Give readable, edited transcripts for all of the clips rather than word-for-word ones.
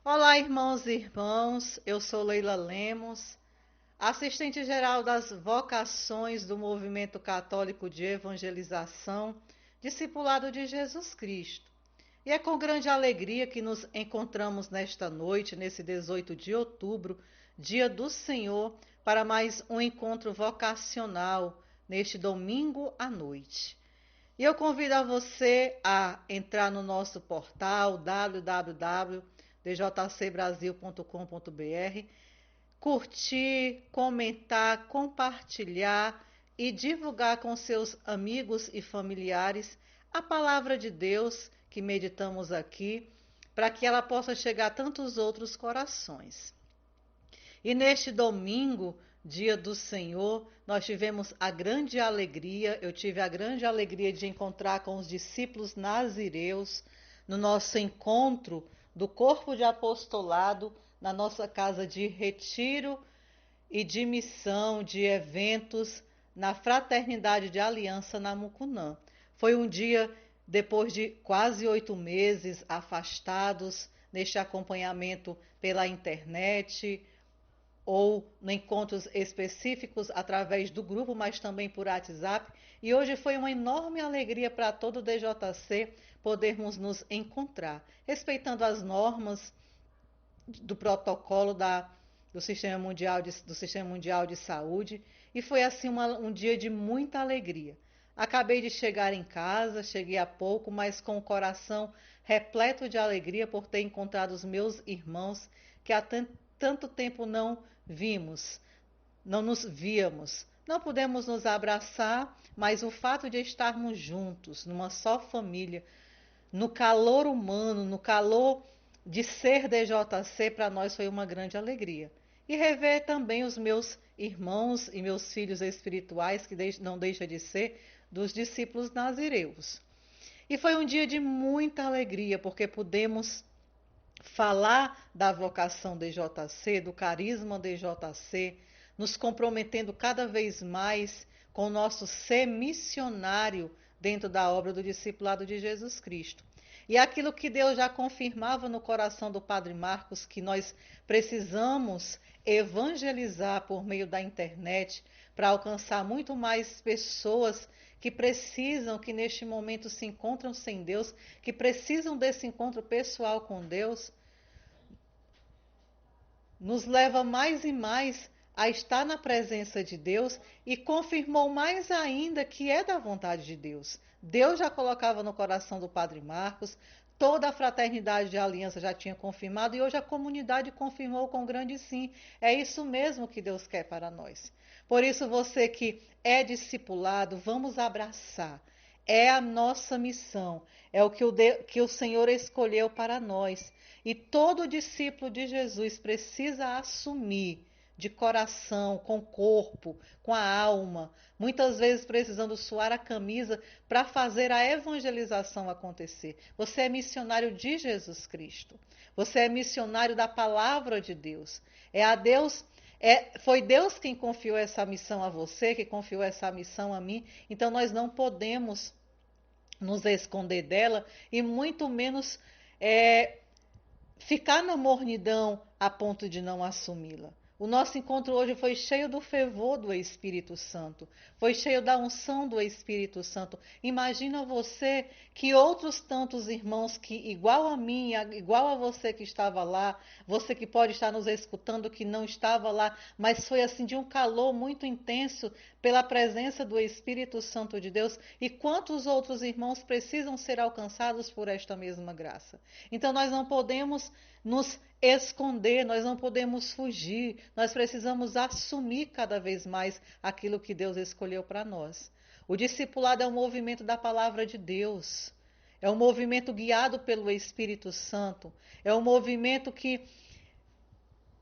Olá, irmãos e irmãs, eu sou Leila Lemos, assistente geral das vocações do Movimento Católico de Evangelização, discipulado de Jesus Cristo. E é com grande alegria que nos encontramos nesta noite, nesse 18 de outubro, dia do Senhor, para mais um encontro vocacional, neste domingo à noite. E eu convido a você a entrar no nosso portal www.djcbrasil.com.br, curtir, comentar, compartilhar e divulgar com seus amigos e familiares a palavra de Deus que meditamos aqui, para que ela possa chegar a tantos outros corações. E neste domingo, dia do Senhor, nós tivemos a grande alegria, eu tive a grande alegria de encontrar com os discípulos nazireus no nosso encontro do corpo de apostolado, na nossa casa de retiro e de missão, de eventos, na Fraternidade de Aliança na Mucunã. Foi um dia, depois de quase 8 meses afastados, neste acompanhamento pela internet, ou em encontros específicos através do grupo, mas também por WhatsApp. E hoje foi uma enorme alegria para todo o DJC podermos nos encontrar, respeitando as normas do protocolo do Sistema Mundial de Saúde. E foi assim um dia de muita alegria. Acabei de chegar em casa, cheguei há pouco, mas com o coração repleto de alegria por ter encontrado os meus irmãos que há tanto tempo não nos víamos. Não pudemos nos abraçar, mas o fato de estarmos juntos, numa só família, no calor humano, no calor de ser DJC, para nós foi uma grande alegria. E rever também os meus irmãos e meus filhos espirituais, que não deixa de ser dos discípulos nazireus. E foi um dia de muita alegria, porque pudemos falar da vocação DJC, do carisma DJC, nos comprometendo cada vez mais com o nosso ser missionário dentro da obra do discipulado de Jesus Cristo. E aquilo que Deus já confirmava no coração do Padre Marcos, que nós precisamos evangelizar por meio da internet para alcançar muito mais pessoas que precisam, que neste momento se encontram sem Deus, que precisam desse encontro pessoal com Deus, nos leva mais e mais a estar na presença de Deus e confirmou mais ainda que é da vontade de Deus. Deus já colocava no coração do Padre Marcos, toda a fraternidade de aliança já tinha confirmado e hoje a comunidade confirmou com grande sim. É isso mesmo que Deus quer para nós. Por isso, você que é discipulado, vamos abraçar. É a nossa missão, é o que o Senhor escolheu para nós. E todo discípulo de Jesus precisa assumir de coração, com o corpo, com a alma, muitas vezes precisando suar a camisa para fazer a evangelização acontecer. Você é missionário de Jesus Cristo. Você é missionário da palavra de Deus. Foi Deus quem confiou essa missão a você, que confiou essa missão a mim. Então nós não podemos nos esconder dela e muito menos ficar na mornidão a ponto de não assumi-la. O nosso encontro hoje foi cheio do fervor do Espírito Santo, foi cheio da unção do Espírito Santo. Imagina você que outros tantos irmãos que, igual a mim, igual a você que estava lá, você que pode estar nos escutando que não estava lá, mas foi assim de um calor muito intenso pela presença do Espírito Santo de Deus. E quantos outros irmãos precisam ser alcançados por esta mesma graça? Então nós não podemos nos esconder, nós não podemos fugir, nós precisamos assumir cada vez mais aquilo que Deus escolheu para nós. O discipulado é um movimento da palavra de Deus, é um movimento guiado pelo Espírito Santo, é um movimento que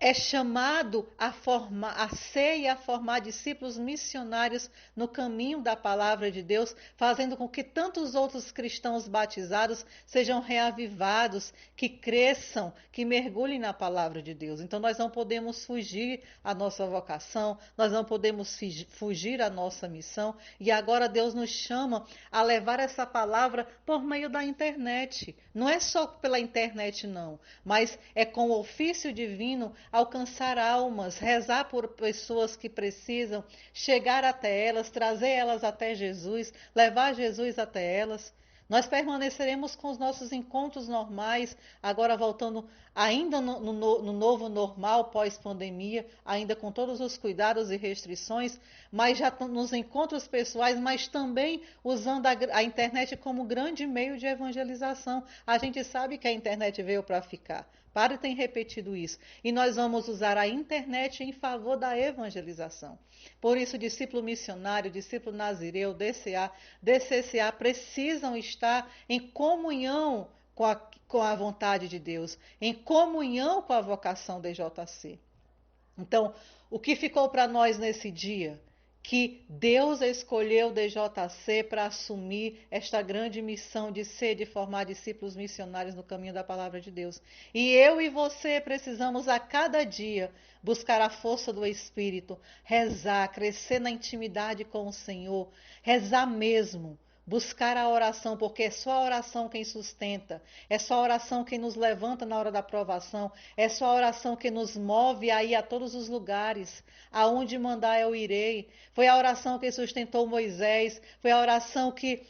é chamado a ser e a formar discípulos missionários no caminho da palavra de Deus, fazendo com que tantos outros cristãos batizados sejam reavivados, que cresçam, que mergulhem na palavra de Deus. Então nós não podemos fugir à nossa vocação, nós não podemos fugir à nossa missão, e agora Deus nos chama a levar essa palavra por meio da internet. Não é só pela internet, não, mas é com o ofício divino alcançar almas, rezar por pessoas que precisam, chegar até elas, trazer elas até Jesus, levar Jesus até elas. Nós permaneceremos com os nossos encontros normais, agora voltando ainda no novo normal pós-pandemia, ainda com todos os cuidados e restrições, mas já nos encontros pessoais, mas também usando a internet como grande meio de evangelização. A gente sabe que a internet veio para ficar. Padre tem repetido isso. E nós vamos usar a internet em favor da evangelização. Por isso, discípulo missionário, discípulo nazireu, DCA, DCCA precisam estar em comunhão com a vontade de Deus, em comunhão com a vocação da DJC. Então, o que ficou para nós nesse dia? Que Deus escolheu o DJC para assumir esta grande missão de ser, de formar discípulos missionários no caminho da palavra de Deus. E eu e você precisamos a cada dia buscar a força do Espírito, rezar, crescer na intimidade com o Senhor, rezar mesmo. Buscar a oração, porque é só a oração quem sustenta, é só a oração quem nos levanta na hora da provação, é só a oração que nos move a ir a todos os lugares, aonde mandar eu irei. Foi a oração que sustentou Moisés, foi a oração que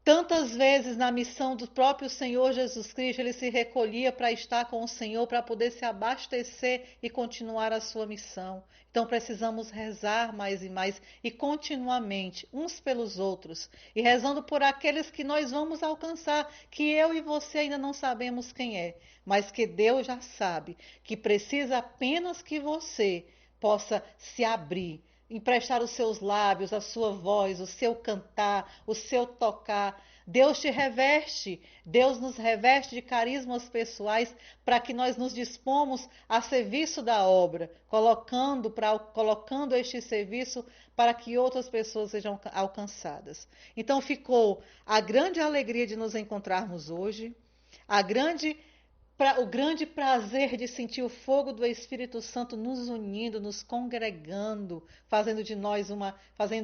tantas vezes na missão do próprio Senhor Jesus Cristo, ele se recolhia para estar com o Senhor, para poder se abastecer e continuar a sua missão. Então precisamos rezar mais e mais e continuamente, uns pelos outros, e rezando por aqueles que nós vamos alcançar, que eu e você ainda não sabemos quem é, mas que Deus já sabe, que precisa apenas que você possa se abrir, emprestar os seus lábios, a sua voz, o seu cantar, o seu tocar. Deus te reveste, Deus nos reveste de carismas pessoais para que nós nos dispomos a serviço da obra, colocando este serviço para que outras pessoas sejam alcançadas. Então ficou a grande alegria de nos encontrarmos hoje, o grande prazer de sentir o fogo do Espírito Santo nos unindo, nos congregando, fazendo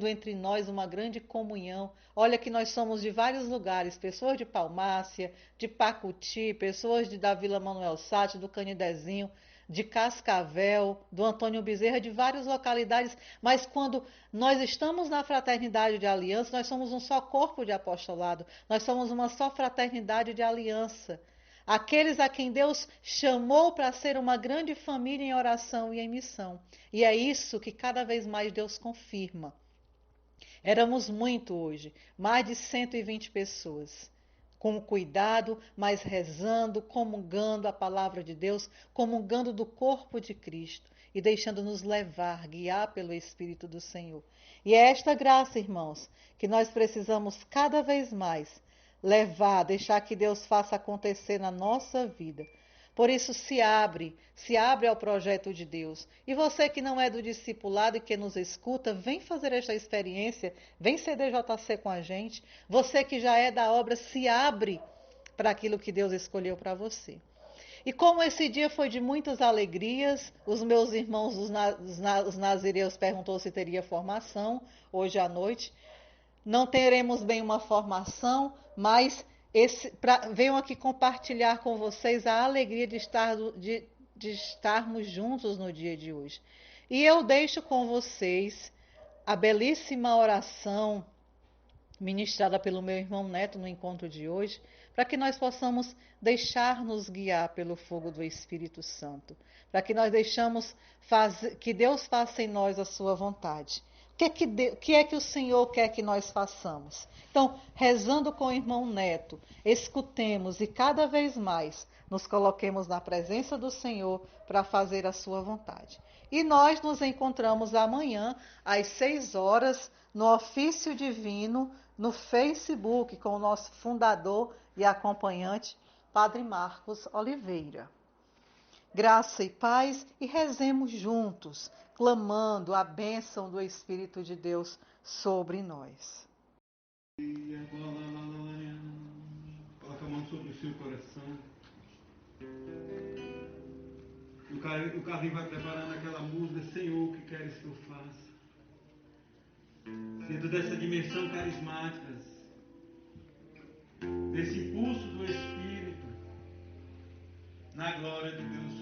entre nós uma grande comunhão. Olha que nós somos de vários lugares, pessoas de Palmácia, de Pacuti, pessoas da Vila Manuel Sati, do Canidezinho, de Cascavel, do Antônio Bezerra, de várias localidades, mas quando nós estamos na fraternidade de aliança, nós somos um só corpo de apostolado, nós somos uma só fraternidade de aliança. Aqueles a quem Deus chamou para ser uma grande família em oração e em missão. E é isso que cada vez mais Deus confirma. Éramos muito hoje, mais de 120 pessoas. Com cuidado, mas rezando, comungando a palavra de Deus, comungando do corpo de Cristo e deixando-nos levar, guiar pelo Espírito do Senhor. E é esta graça, irmãos, que nós precisamos cada vez mais levar, deixar que Deus faça acontecer na nossa vida. Por isso se abre ao projeto de Deus. E você que não é do discipulado e que nos escuta, vem fazer esta experiência, vem ser DJC com a gente. Você que já é da obra, se abre para aquilo que Deus escolheu para você. E como esse dia foi de muitas alegrias, os meus irmãos, os nazireus, perguntou se teria formação hoje à noite. Não teremos bem uma formação, mas venho aqui compartilhar com vocês a alegria de estarmos juntos no dia de hoje. E eu deixo com vocês a belíssima oração ministrada pelo meu irmão Neto no encontro de hoje, para que nós possamos deixar-nos guiar pelo fogo do Espírito Santo, para que nós que Deus faça em nós a sua vontade. O que é que o Senhor quer que nós façamos? Então, rezando com o irmão Neto, escutemos e cada vez mais nos coloquemos na presença do Senhor para fazer a sua vontade. E nós nos encontramos amanhã, às 6 horas, no Ofício Divino, no Facebook, com o nosso fundador e acompanhante, Padre Marcos Oliveira. Graça e paz e rezemos juntos, clamando a bênção do Espírito de Deus sobre nós. Coloca a mão sobre o seu coração. O Carlinhos vai preparando aquela música, Senhor, o que queres que eu faça? Dentro dessa dimensão carismática, desse impulso do Espírito, na glória de Deus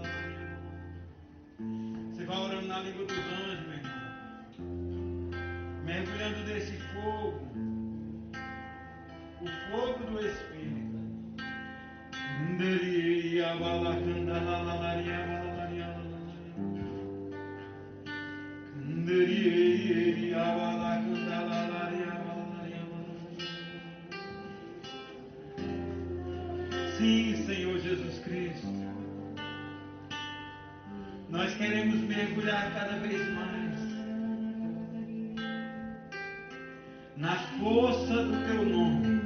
Pai. Você vai orando na língua dos anjos, meu irmão. Mergulhando nesse fogo, o fogo do Espírito. Sim, Senhor Jesus Cristo, nós queremos mergulhar cada vez mais na força do Teu nome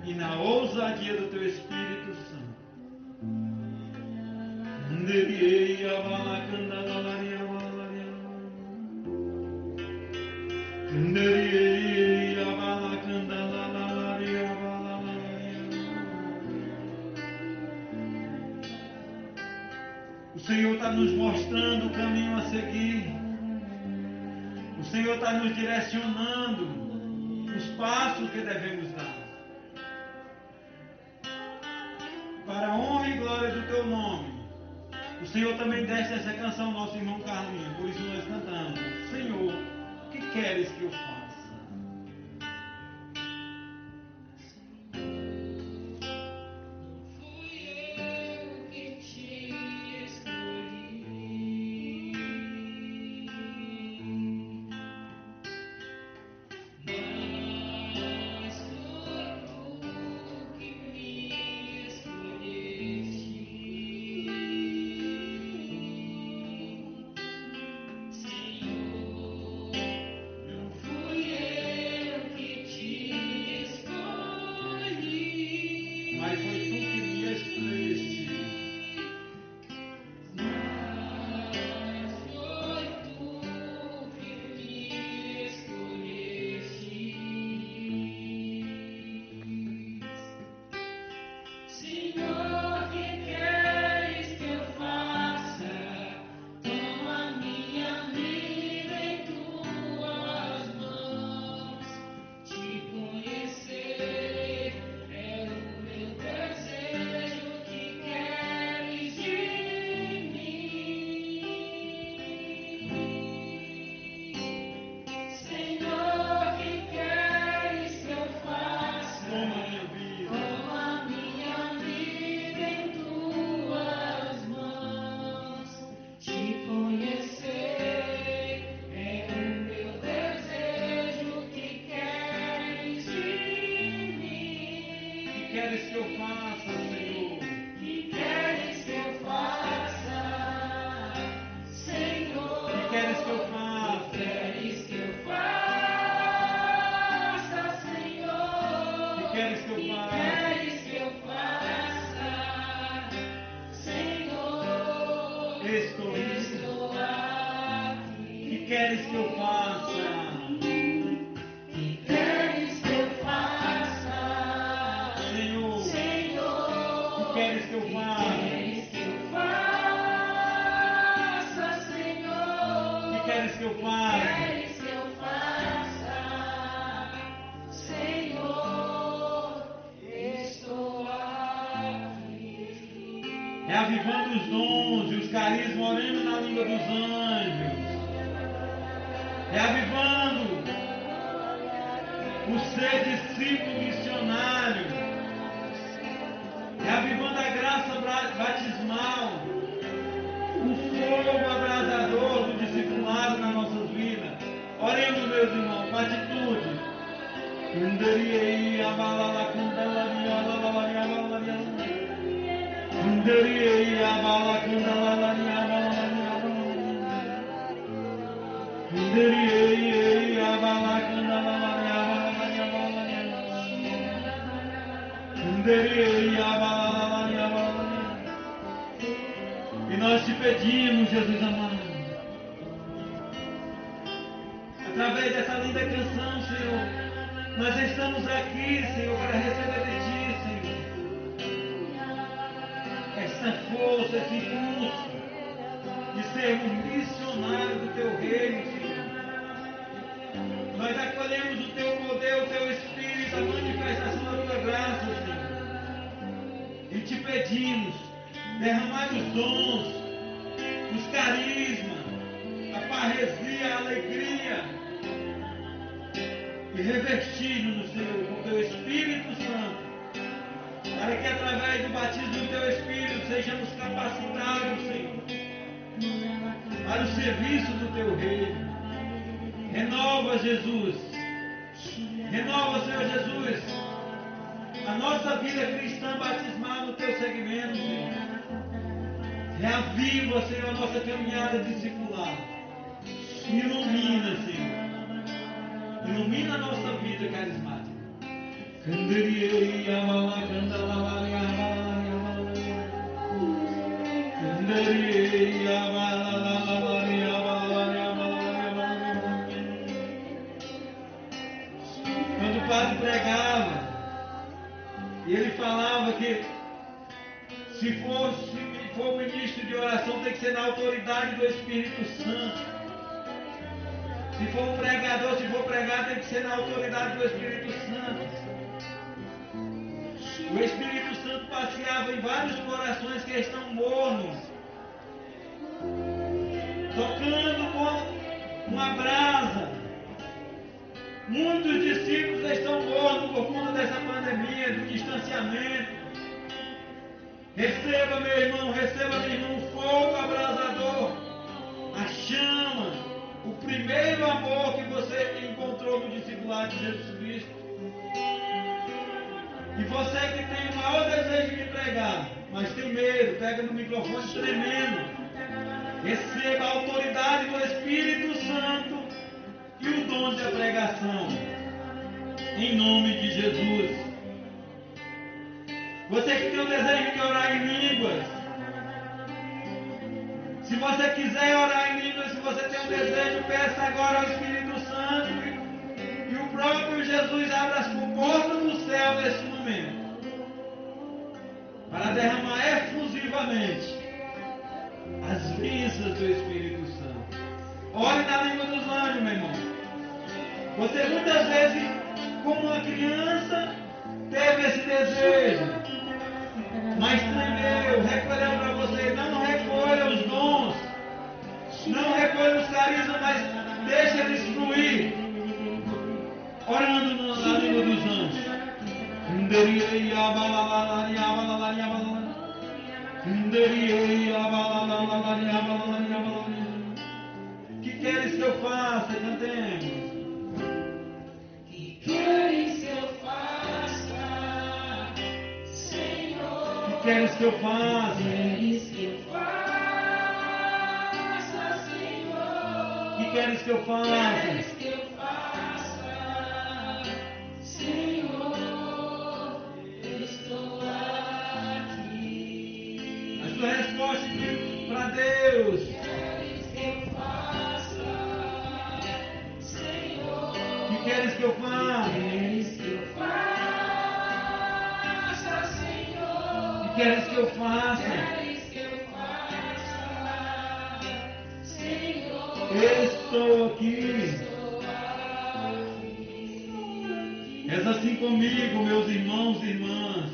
e na ousadia do Teu Espírito Santo. O Senhor está nos mostrando o caminho a seguir. O Senhor está nos direcionando os passos que devemos dar. Para a honra e glória do Teu nome. O Senhor também desce essa canção ao nosso irmão Carlinhos. Por isso nós cantamos: Senhor, o que queres que eu faça? Reavivando os dons e os carismas, orando na língua dos anjos. Reavivando o ser discípulo missionário. Reavivando a graça batismal. O fogo abrasador do discipulado nas nossas vidas. Oremos, meus irmãos, com atitude. E nós te pedimos, Jesus amado, através dessa linda canção, Senhor, nós estamos aqui, Senhor, para receber de Ti, Senhor, essa força, esse impulso de sermos missionários do Teu reino, Senhor. Nós acolhemos o Teu poder, o Teu Espírito, a manifestação da Tua graça, Senhor. E te pedimos, derramar os dons, os carismas, a parresia, a alegria, e revestir-nos, Senhor, com o Teu Espírito Santo, para que através do batismo do Teu Espírito sejamos capacitados, Senhor, para o serviço do Teu reino. Renova, Jesus. Renova, Senhor Jesus, a nossa vida cristã batismal no Teu segmento, Senhor. Reaviva, Senhor, a nossa caminhada discipular. Ilumina, Senhor. Ilumina a nossa vida carismática. Quando o padre pregava, e ele falava que se for ministro de oração, tem que ser na autoridade do Espírito Santo. Se for um pregador, se for pregar, tem que ser na autoridade do Espírito Santo. O Espírito Santo passeava em vários corações que estão mornos, tocando com uma brasa. Muitos discípulos estão mornos por conta dessa pandemia, do distanciamento. Receba, meu irmão, o fogo abrasador, a chama, o primeiro amor que você encontrou no discipulado de Jesus Cristo. E você que tem o maior desejo de pregar, mas tem medo, pega no microfone tremendo. Receba a autoridade do Espírito Santo e o dom da pregação, em nome de Jesus. Você que tem o desejo de orar em línguas, se você quiser orar em línguas, se você tem um desejo, peça agora ao Espírito Santo e o próprio Jesus abra as portas do céu nesse momento, para derramar efusivamente as bênçãos do Espírito Santo. Ore na língua dos anjos, meu irmão. Você muitas vezes, como uma criança, teve esse desejo, mas tremeu, recolheu para você. Não recolha os dons, não recolha os carismas, mas deixa eles fluir, orando na língua dos anjos. Que queres que eu faça? Cantemos. Que queres que eu faça, Senhor? Que queres que eu faça? Queres que eu faça, Senhor? Que queres que eu faça? Queres que eu faça, Senhor? Estou aqui. A sua resposta para Deus. Queres que eu faça, Senhor? Que queres que eu faça? Queres que eu faça, Senhor? Que queres que eu faça? Queres que eu faça, Senhor? Estou aqui. Reza assim comigo, meus irmãos e irmãs.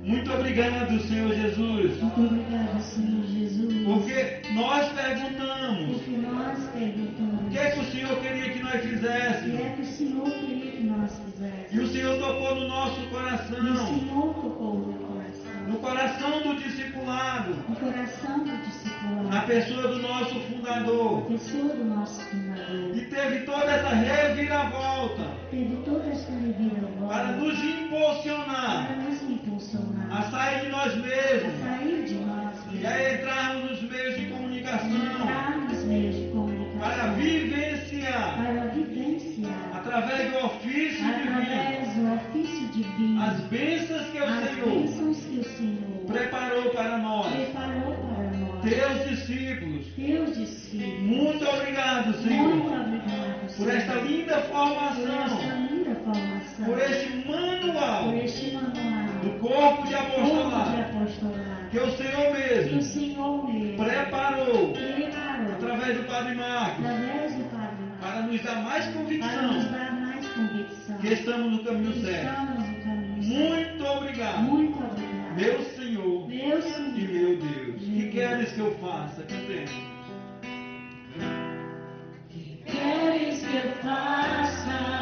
Muito obrigado, Senhor Jesus. Muito obrigada, Senhor Jesus. Porque nós perguntamos Porque nós perguntamos o que é que o Senhor queria que nós o que fizéssemos. é que o Senhor queria que nós E fizéssemos. o Senhor tocou no nosso E o coração, Senhor tocou no coração. no coração do discipulado, No coração do na discipulado. pessoa do nosso fundador. Pessoa do nosso fundador. E teve toda essa reviravolta Teve toda essa reviravolta para nos impulsionar para nos a impulsionar sair de nós a mesmos sair de nós e mesmos. a entrarmos nos meios de comunicação Entrar nos meios de para comunicação. vivenciar Para vivenciar. através do ofício divino Através do ofício divino. vinho, as bênçãos que o as Senhor bênçãos que o Senhor preparou para nós, preparou para nós, teus discípulos. teus discípulos. Muito obrigado, Muito Senhor, obrigado, por esta Senhor, linda por esta formação, linda formação, por este manual por este manual, do corpo de corpo de apostolado apostolado, que o Senhor que o mesmo Senhor mesmo preparou preparou através do Padre Marcos através do Padre Marcos, para nos dar mais para nos convicção dar mais convicção que estamos no caminho certo. estamos no caminho certo. Muito obrigado, Muito obrigado, meu Senhor meu e Senhor. meu Deus. Que queres que eu faça? Cantemos. Queres que eu faça?